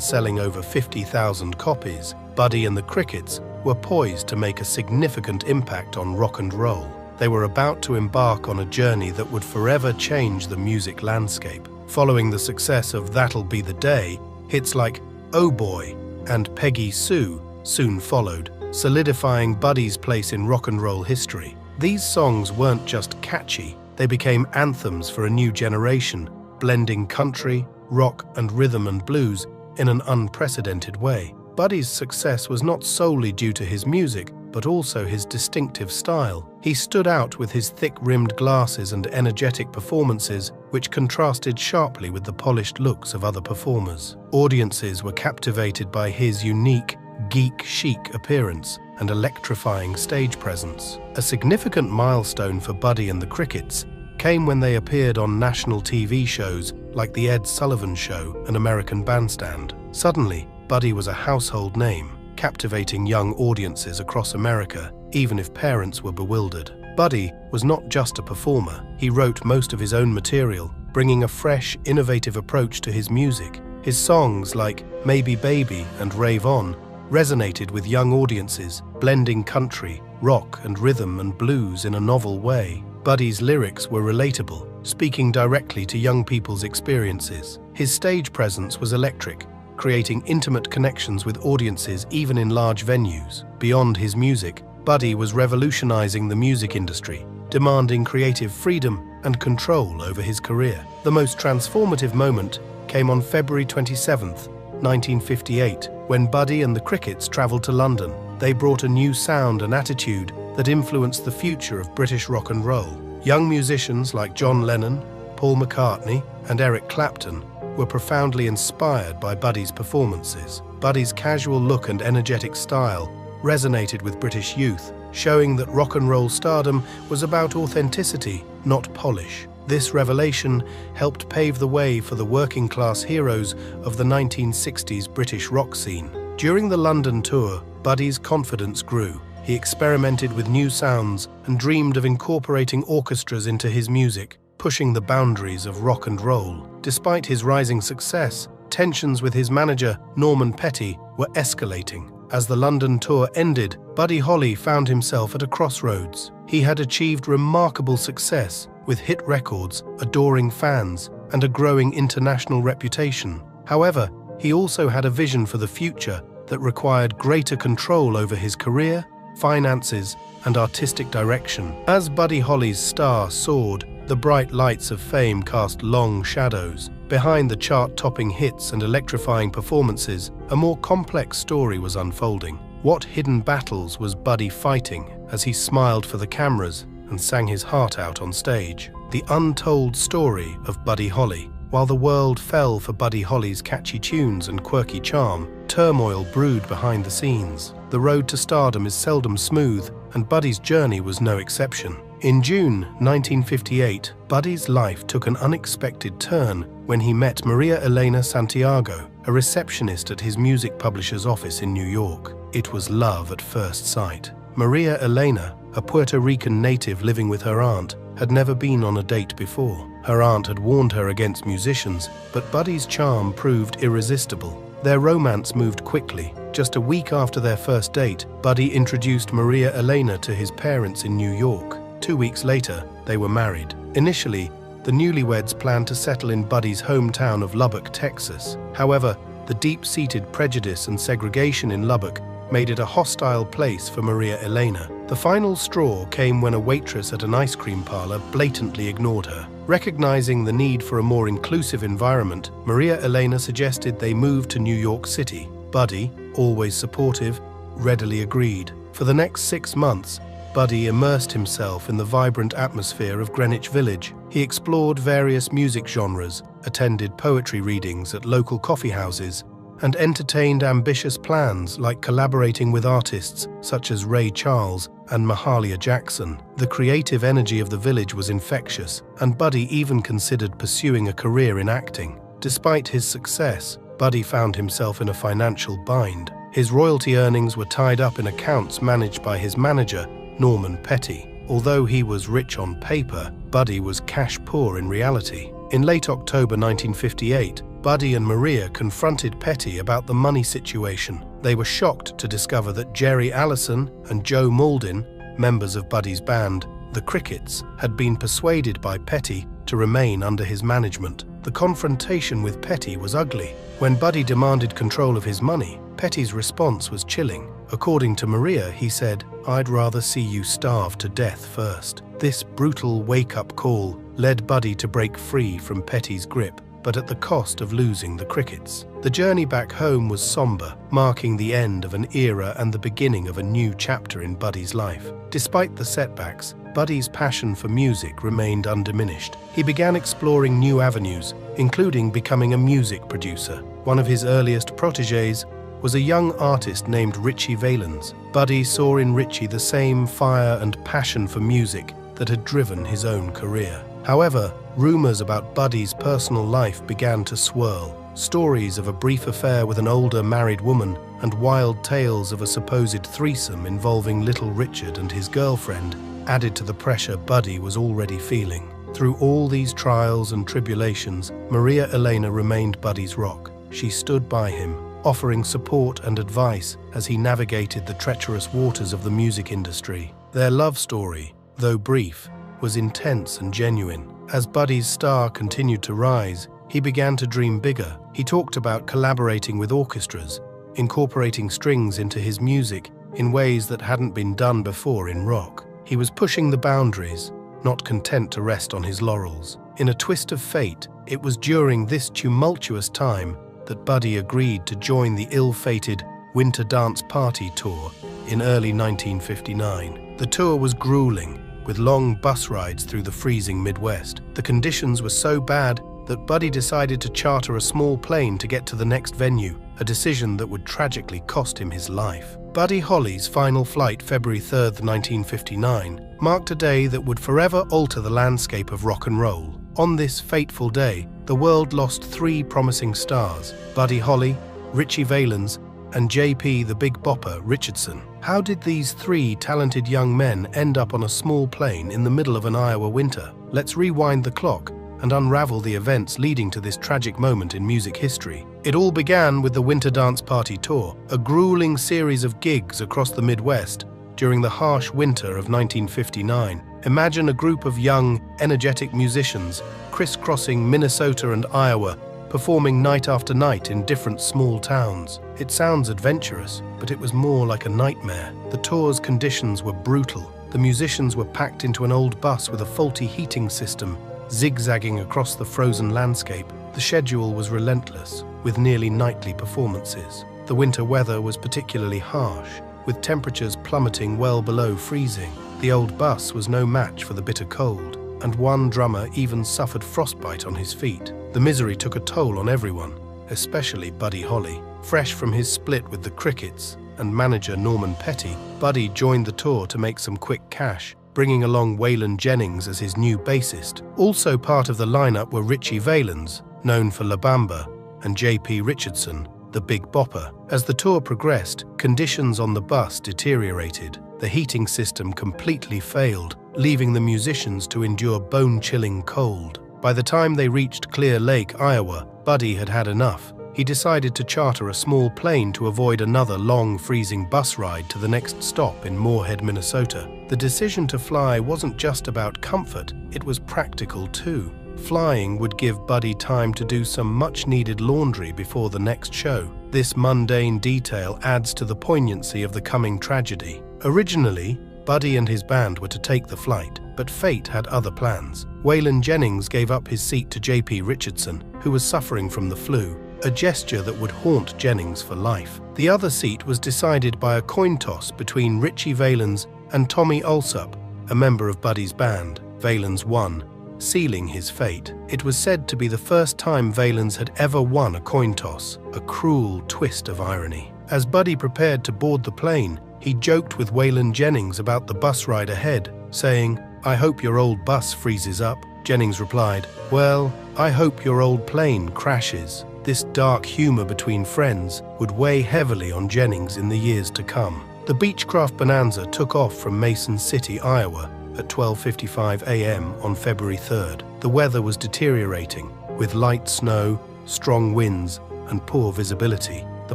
selling over 50,000 copies. Buddy and the Crickets were poised to make a significant impact on rock and roll. They were about to embark on a journey that would forever change the music landscape. Following the success of That'll Be the Day, hits like Oh Boy and Peggy Sue soon followed, solidifying Buddy's place in rock and roll history. These songs weren't just catchy, they became anthems for a new generation, blending country, rock, and rhythm and blues in an unprecedented way. Buddy's success was not solely due to his music, but also his distinctive style. He stood out with his thick-rimmed glasses and energetic performances, which contrasted sharply with the polished looks of other performers. Audiences were captivated by his unique, geek-chic appearance and electrifying stage presence. A significant milestone for Buddy and the Crickets came when they appeared on national TV shows like The Ed Sullivan Show and American Bandstand. Suddenly, Buddy was a household name, captivating young audiences across America, even if parents were bewildered. Buddy was not just a performer. He wrote most of his own material, bringing a fresh, innovative approach to his music. His songs like Maybe Baby and Rave On resonated with young audiences, blending country, rock, and rhythm and blues in a novel way. Buddy's lyrics were relatable, speaking directly to young people's experiences. His stage presence was electric, creating intimate connections with audiences even in large venues. Beyond his music, Buddy was revolutionizing the music industry, demanding creative freedom and control over his career. The most transformative moment came on February 27, 1958, when Buddy and the Crickets traveled to London. They brought a new sound and attitude that influenced the future of British rock and roll. Young musicians like John Lennon, Paul McCartney, and Eric Clapton were profoundly inspired by Buddy's performances. Buddy's casual look and energetic style resonated with British youth, showing that rock and roll stardom was about authenticity, not polish. This revelation helped pave the way for the working-class heroes of the 1960s British rock scene. During the London tour, Buddy's confidence grew. He experimented with new sounds and dreamed of incorporating orchestras into his music, pushing the boundaries of rock and roll. Despite his rising success, tensions with his manager, Norman Petty, were escalating. As the London tour ended, Buddy Holly found himself at a crossroads. He had achieved remarkable success with hit records, adoring fans, and a growing international reputation. However, he also had a vision for the future that required greater control over his career, finances, and artistic direction. As Buddy Holly's star soared, the bright lights of fame cast long shadows. Behind the chart-topping hits and electrifying performances, a more complex story was unfolding. What hidden battles was Buddy fighting as he smiled for the cameras and sang his heart out on stage? The untold story of Buddy Holly. While the world fell for Buddy Holly's catchy tunes and quirky charm, turmoil brewed behind the scenes. The road to stardom is seldom smooth, and Buddy's journey was no exception. In June 1958, Buddy's life took an unexpected turn when he met Maria Elena Santiago, a receptionist at his music publisher's office in New York. It was love at first sight. Maria Elena, a Puerto Rican native living with her aunt, had never been on a date before. Her aunt had warned her against musicians, but Buddy's charm proved irresistible. Their romance moved quickly. Just a week after their first date, Buddy introduced Maria Elena to his parents in New York. 2 weeks later, they were married. Initially, the newlyweds planned to settle in Buddy's hometown of Lubbock, Texas. However, the deep-seated prejudice and segregation in Lubbock made it a hostile place for Maria Elena. The final straw came when a waitress at an ice cream parlor blatantly ignored her. Recognizing the need for a more inclusive environment, Maria Elena suggested they move to New York City. Buddy, always supportive, readily agreed. For the next 6 months, Buddy immersed himself in the vibrant atmosphere of Greenwich Village. He explored various music genres, attended poetry readings at local coffee houses, and entertained ambitious plans like collaborating with artists such as Ray Charles and Mahalia Jackson. The creative energy of the village was infectious, and Buddy even considered pursuing a career in acting. Despite his success, Buddy found himself in a financial bind. His royalty earnings were tied up in accounts managed by his manager, Norman Petty. Although he was rich on paper, Buddy was cash poor in reality. In late October 1958, Buddy and Maria confronted Petty about the money situation. They were shocked to discover that Jerry Allison and Joe Mauldin, members of Buddy's band, the Crickets, had been persuaded by Petty to remain under his management. The confrontation with Petty was ugly. When Buddy demanded control of his money, Petty's response was chilling. According to Maria, he said, "I'd rather see you starve to death first." This brutal wake-up call led Buddy to break free from Petty's grip, but at the cost of losing the Crickets. The journey back home was somber, marking the end of an era and the beginning of a new chapter in Buddy's life. Despite the setbacks, Buddy's passion for music remained undiminished. He began exploring new avenues, including becoming a music producer. One of his earliest protégés was a young artist named Ritchie Valens. Buddy saw in Ritchie the same fire and passion for music that had driven his own career. However, rumors about Buddy's personal life began to swirl. Stories of a brief affair with an older married woman and wild tales of a supposed threesome involving little Richard and his girlfriend added to the pressure Buddy was already feeling. Through all these trials and tribulations, Maria Elena remained Buddy's rock. She stood by him, offering support and advice as he navigated the treacherous waters of the music industry. Their love story, though brief, was intense and genuine. As Buddy's star continued to rise, he began to dream bigger. He talked about collaborating with orchestras, incorporating strings into his music in ways that hadn't been done before in rock. He was pushing the boundaries, not content to rest on his laurels. In a twist of fate, it was during this tumultuous time that Buddy agreed to join the ill-fated Winter Dance Party tour in early 1959. The tour was grueling, with long bus rides through the freezing Midwest. The conditions were so bad that Buddy decided to charter a small plane to get to the next venue, a decision that would tragically cost him his life. Buddy Holly's final flight, February 3, 1959, marked a day that would forever alter the landscape of rock and roll. On this fateful day, the world lost three promising stars: Buddy Holly, Ritchie Valens, and J.P. the Big Bopper Richardson. How did these three talented young men end up on a small plane in the middle of an Iowa winter? Let's rewind the clock and unravel the events leading to this tragic moment in music history. It all began with the Winter Dance Party Tour, a grueling series of gigs across the Midwest during the harsh winter of 1959. Imagine a group of young, energetic musicians crisscrossing Minnesota and Iowa, performing night after night in different small towns. It sounds adventurous, but it was more like a nightmare. The tour's conditions were brutal. The musicians were packed into an old bus with a faulty heating system, zigzagging across the frozen landscape. The schedule was relentless, with nearly nightly performances. The winter weather was particularly harsh, with temperatures plummeting well below freezing. The old bus was no match for the bitter cold, and one drummer even suffered frostbite on his feet. The misery took a toll on everyone, especially Buddy Holly. Fresh from his split with the Crickets and manager Norman Petty, Buddy joined the tour to make some quick cash, bringing along Waylon Jennings as his new bassist. Also part of the lineup were Ritchie Valens, known for La Bamba, and J.P. Richardson, the Big Bopper. As the tour progressed, conditions on the bus deteriorated. The heating system completely failed, leaving the musicians to endure bone-chilling cold. By the time they reached Clear Lake, Iowa, Buddy had had enough. He decided to charter a small plane to avoid another long, freezing bus ride to the next stop in Moorhead, Minnesota. The decision to fly wasn't just about comfort, it was practical too. Flying would give Buddy time to do some much-needed laundry before the next show. This mundane detail adds to the poignancy of the coming tragedy. Originally, Buddy and his band were to take the flight, but fate had other plans. Waylon Jennings gave up his seat to J.P. Richardson, who was suffering from the flu, a gesture that would haunt Jennings for life. The other seat was decided by a coin toss between Ritchie Valens and Tommy Alsop, a member of Buddy's band. Valens won, sealing his fate. It was said to be the first time Valens had ever won a coin toss, a cruel twist of irony. As Buddy prepared to board the plane, he joked with Waylon Jennings about the bus ride ahead, saying, "I hope your old bus freezes up." Jennings replied, "Well, I hope your old plane crashes." This dark humor between friends would weigh heavily on Jennings in the years to come. The Beechcraft Bonanza took off from Mason City, Iowa, at 12:55 a.m. on February 3rd. The weather was deteriorating, with light snow, strong winds, and poor visibility. The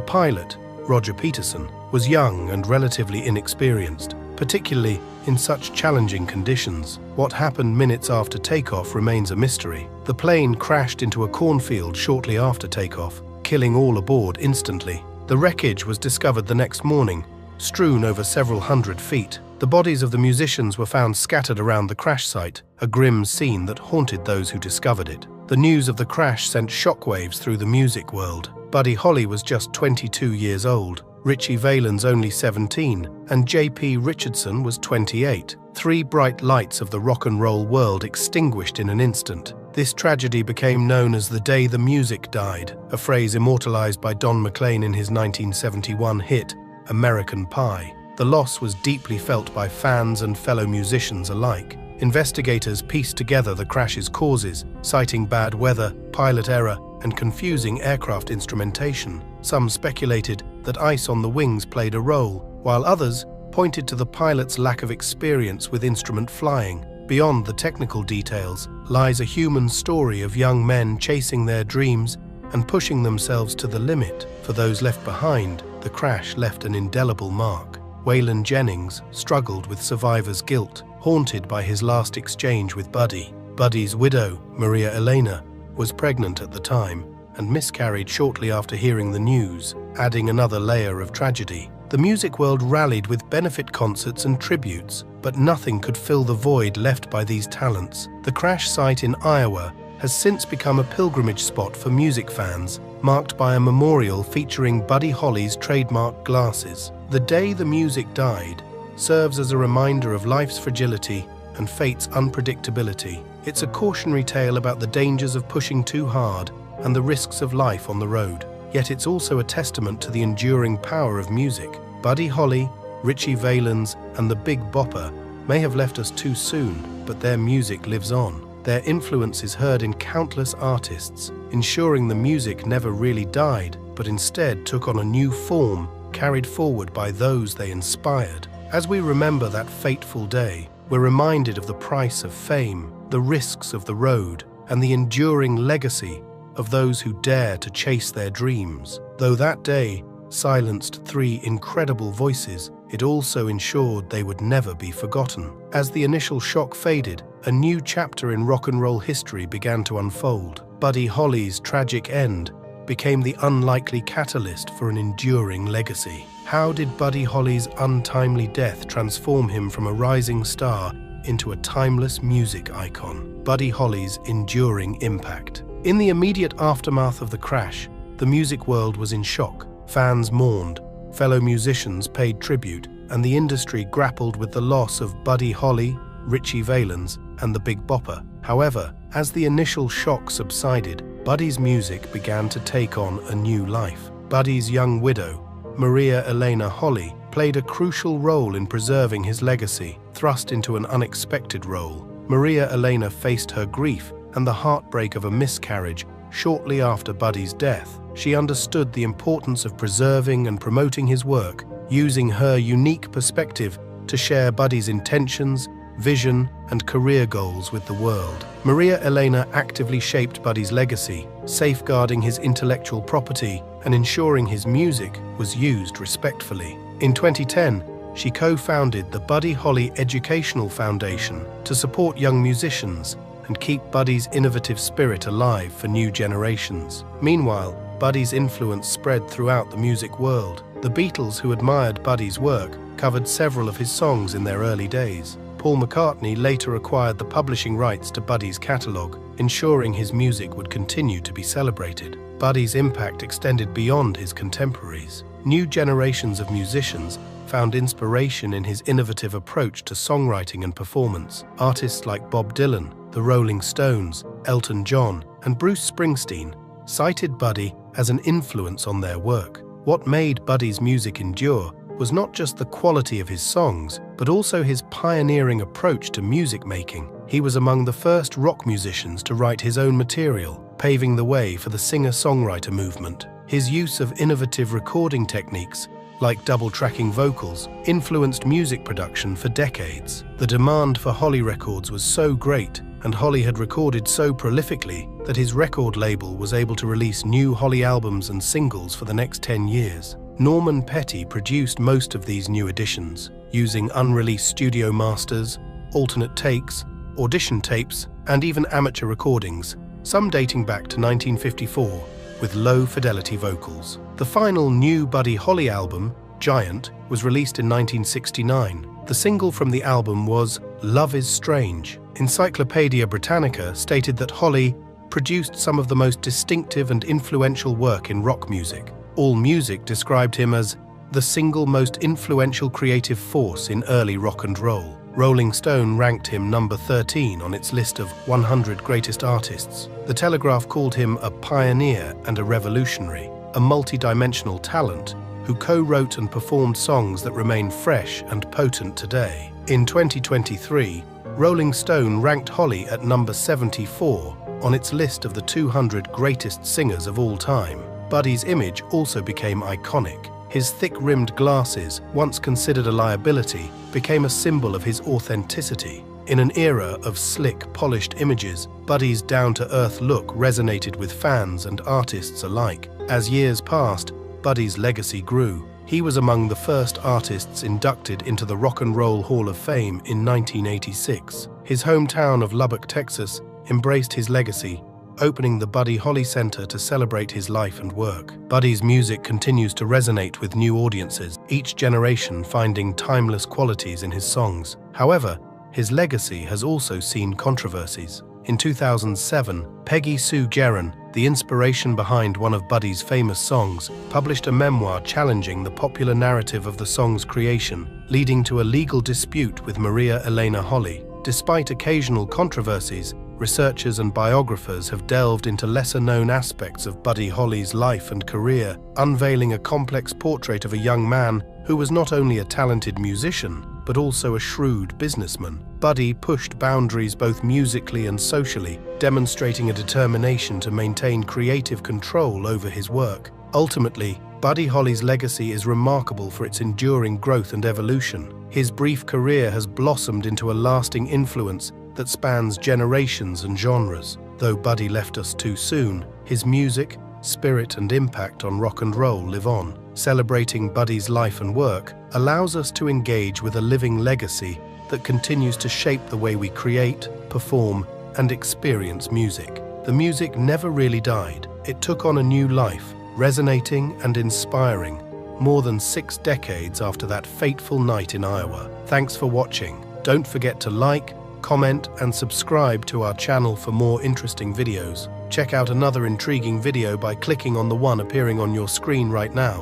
pilot, Roger Peterson, was young and relatively inexperienced, particularly in such challenging conditions. What happened minutes after takeoff remains a mystery. The plane crashed into a cornfield shortly after takeoff, killing all aboard instantly. The wreckage was discovered the next morning, strewn over several hundred feet. The bodies of the musicians were found scattered around the crash site, a grim scene that haunted those who discovered it. The news of the crash sent shockwaves through the music world. Buddy Holly was just 22 years old, Ritchie Valens only 17, and J.P. Richardson was 28. Three bright lights of the rock and roll world extinguished in an instant. This tragedy became known as the day the music died, a phrase immortalized by Don McLean in his 1971 hit, American Pie. The loss was deeply felt by fans and fellow musicians alike. Investigators pieced together the crash's causes, citing bad weather, pilot error, and confusing aircraft instrumentation. Some speculated that ice on the wings played a role, while others pointed to the pilot's lack of experience with instrument flying. Beyond the technical details lies a human story of young men chasing their dreams and pushing themselves to the limit. For those left behind, the crash left an indelible mark. Waylon Jennings struggled with survivor's guilt, haunted by his last exchange with Buddy. Buddy's widow, Maria Elena, was pregnant at the time and miscarried shortly after hearing the news, adding another layer of tragedy. the music world rallied with benefit concerts and tributes, but nothing could fill the void left by these talents. The crash site in Iowa has since become a pilgrimage spot for music fans, marked by a memorial featuring Buddy Holly's trademark glasses. The day the music died serves as a reminder of life's fragility and fate's unpredictability. It's a cautionary tale about the dangers of pushing too hard and the risks of life on the road. Yet it's also a testament to the enduring power of music. Buddy Holly, Ritchie Valens, and the Big Bopper may have left us too soon, but their music lives on. Their influence is heard in countless artists, ensuring the music never really died, but instead took on a new form, carried forward by those they inspired. As we remember that fateful day, we're reminded of the price of fame, the risks of the road, and the enduring legacy of those who dare to chase their dreams. Though that day silenced 3 incredible voices, it also ensured they would never be forgotten. As the initial shock faded, a new chapter in rock and roll history began to unfold. Buddy Holly's tragic end became the unlikely catalyst for an enduring legacy. How did Buddy Holly's untimely death transform him from a rising star into a timeless music icon? Buddy Holly's enduring impact. In the immediate aftermath of the crash, the music world was in shock. Fans mourned, fellow musicians paid tribute, and the industry grappled with the loss of Buddy Holly, Ritchie Valens, and the Big Bopper. However, as the initial shock subsided, Buddy's music began to take on a new life. Buddy's young widow, Maria Elena Holley, played a crucial role in preserving his legacy. Thrust into an unexpected role, Maria Elena faced her grief and the heartbreak of a miscarriage shortly after Buddy's death. She understood the importance of preserving and promoting his work, using her unique perspective to share Buddy's intentions, vision, and career goals with the world. Maria Elena actively shaped Buddy's legacy, safeguarding his intellectual property and ensuring his music was used respectfully. In 2010, she co-founded the Buddy Holly Educational Foundation to support young musicians and keep Buddy's innovative spirit alive for new generations. Meanwhile, Buddy's influence spread throughout the music world. The Beatles, who admired Buddy's work, covered several of his songs in their early days. Paul McCartney later acquired the publishing rights to Buddy's catalogue, ensuring his music would continue to be celebrated. Buddy's impact extended beyond his contemporaries. New generations of musicians found inspiration in his innovative approach to songwriting and performance. Artists like Bob Dylan, the Rolling Stones, Elton John, and Bruce Springsteen cited Buddy as an influence on their work. What made Buddy's music endure was not just the quality of his songs, but also his pioneering approach to music making. He was among the first rock musicians to write his own material, paving the way for the singer-songwriter movement. His use of innovative recording techniques, like double-tracking vocals, influenced music production for decades. The demand for Holly records was so great, and Holly had recorded so prolifically, that his record label was able to release new Holly albums and singles for the next 10 years. Norman Petty produced most of these new editions, using unreleased studio masters, alternate takes, audition tapes, and even amateur recordings, some dating back to 1954, with low-fidelity vocals. The final new Buddy Holly album, Giant, was released in 1969. The single from the album was Love is Strange. Encyclopedia Britannica stated that Holly produced some of the most distinctive and influential work in rock music. AllMusic described him as the single most influential creative force in early rock and roll. Rolling Stone ranked him number 13 on its list of 100 greatest artists. The Telegraph called him a pioneer and a revolutionary, a multi-dimensional talent who co-wrote and performed songs that remain fresh and potent today. In 2023, Rolling Stone ranked Holly at number 74 on its list of the 200 greatest singers of all time. Buddy's image also became iconic. His thick-rimmed glasses, once considered a liability, became a symbol of his authenticity. In an era of slick, polished images, Buddy's down-to-earth look resonated with fans and artists alike. As years passed, Buddy's legacy grew. He was among the first artists inducted into the Rock and Roll Hall of Fame in 1986. His hometown of Lubbock, Texas, embraced his legacy, opening the Buddy Holly Center to celebrate his life and work. Buddy's music continues to resonate with new audiences, each generation finding timeless qualities in his songs. However, his legacy has also seen controversies. In 2007, Peggy Sue, the inspiration behind one of Buddy's famous songs, published a memoir challenging the popular narrative of the song's creation, leading to a legal dispute with Maria Elena Holley. Despite occasional controversies, researchers and biographers have delved into lesser-known aspects of Buddy Holly's life and career, unveiling a complex portrait of a young man who was not only a talented musician, but also a shrewd businessman. Buddy pushed boundaries both musically and socially, demonstrating a determination to maintain creative control over his work. Ultimately, Buddy Holly's legacy is remarkable for its enduring growth and evolution. His brief career has blossomed into a lasting influence that spans generations and genres. Though Buddy left us too soon, his music, spirit and impact on rock and roll live on. Celebrating Buddy's life and work allows us to engage with a living legacy that continues to shape the way we create, perform, and experience music. The music never really died. It took on a new life, resonating and inspiring more than 6 decades after that fateful night in Iowa. Thanks for watching. Don't forget to like, comment, and subscribe to our channel for more interesting videos. Check out another intriguing video by clicking on the one appearing on your screen right now.